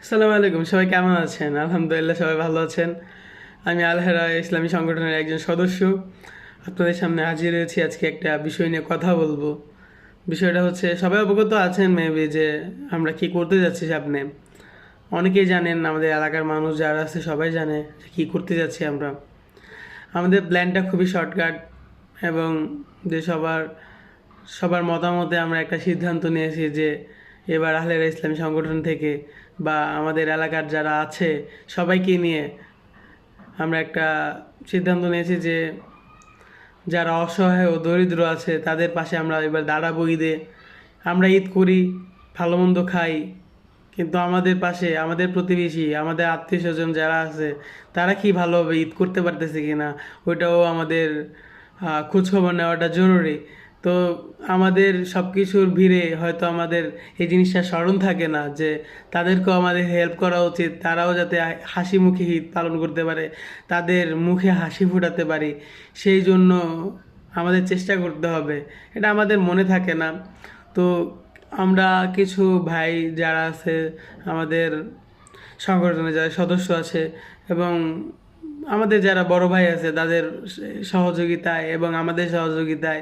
আসসালামু আলাইকুম, সবাই কেমন আছেন? আলহামদুলিল্লাহ সবাই ভালো আছেন। আমি আল-হেরা ইসলামী সংগঠনের একজন সদস্য। আপনাদের সামনে হাজির হয়েছি আজকে একটা বিষয় নিয়ে কথা বলবো। বিষয়টা হচ্ছে, সবাই অবগত আছেন মেবি যে আমরা কি করতে যাচ্ছি সামনে। অনেকেই জানেন, আমাদের এলাকার মানুষ যারা আছে সবাই জানে যে কী করতে যাচ্ছি আমরা। আমাদের প্ল্যানটা খুবই শর্টকাট এবং যে সবার সবার মতামতে আমরা একটা সিদ্ধান্ত নিয়েছি যে এবার আহলেরা ইসলামী সংগঠন থেকে বা আমাদের এলাকার যারা আছে সবাইকে নিয়ে আমরা একটা সিদ্ধান্ত নিয়েছি যে যারা অসহায় ও দরিদ্র আছে তাদের পাশে আমরা এবার দাঁড়াবো ঈদে। আমরা ঈদ করি, ভালো মন্দ খাই, কিন্তু আমাদের পাশে আমাদের প্রতিবেশী, আমাদের আত্মীয় স্বজন যারা আছে তারা কি ভালোভাবে ঈদ করতে পারতেছে কি না, ওইটাও আমাদের খোঁজখবর নেওয়াটা জরুরি। তো আমাদের সব কিছুর ভিড়ে হয়তো আমাদের এই জিনিসটা স্মরণ থাকে না যে তাদেরকেও আমাদের হেল্প করা উচিত, তারাও যাতে হাসি মুখে ঈদ পালন করতে পারে, তাদের মুখে হাসি ফোটাতে পারি, সেই জন্য আমাদের চেষ্টা করতে হবে। এটা আমাদের মনে থাকে না। তো আমরা কিছু ভাই যারা আছে আমাদের সংগঠনে, যারা সদস্য আছে এবং আমাদের যারা বড় ভাই আছে তাদের সহযোগিতায় এবং আমাদের সহযোগিতায়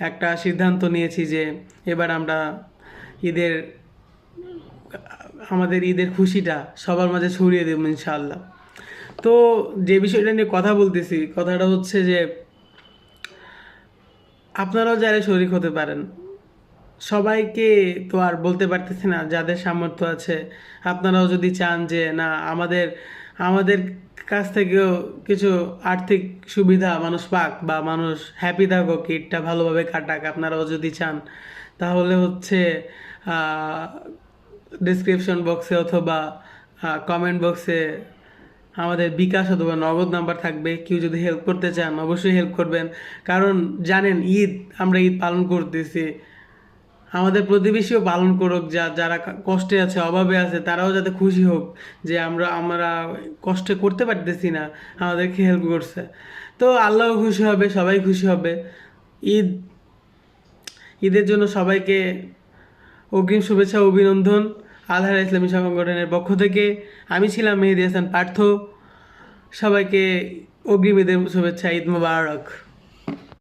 একটা সিদ্ধান্ত নিয়েছি যে এবার আমরা ঈদের আমাদের ঈদের খুশিটা সবার মাঝে ছড়িয়ে দেব ইনশাআল্লাহ। তো যে বিষয়টা নিয়ে কথা বলতেছি, কথাটা হচ্ছে যে আপনারাও যারা শরিক হতে পারেন, সবাইকে তো আর বলতে পারতেছি না যাদের সামর্থ্য আছে। আপনারাও যদি চান যে না, আমাদের আমাদের কাছ থেকেও কিছু আর্থিক সুবিধা মানুষ পাক বা মানুষ হ্যাপি থাকুক, ঈদটা ভালোভাবে কাটাক, আপনারাও যদি চান তাহলে হচ্ছে ডিসক্রিপশন বক্সে অথবা কমেন্ট বক্সে আমাদের বিকাশ অথবা নগদ নাম্বার থাকবে। কেউ যদি হেল্প করতে চান অবশ্যই হেল্প করবেন, কারণ জানেন আমরা ঈদ পালন করতেছি, আমাদের প্রতিবেশীও পালন করুক, যারা কষ্টে আছে, অভাবে আছে, তারাও যাতে খুশি হোক যে আমরা কষ্টে করতে পারতেছি না, আমাদেরকে হেল্প করছে। তো আল্লাহও খুশি হবে, সবাই খুশি হবে। ঈদ ঈদের জন্য সবাইকে অগ্রিম শুভেচ্ছা ও অভিনন্দন আল-হেরা ইসলামী সংগঠনের পক্ষ থেকে। আমি ছিলাম মেহেদী হাসান পার্থ। সবাইকে অগ্রিম ঈদের শুভেচ্ছা, ঈদ মোবারক।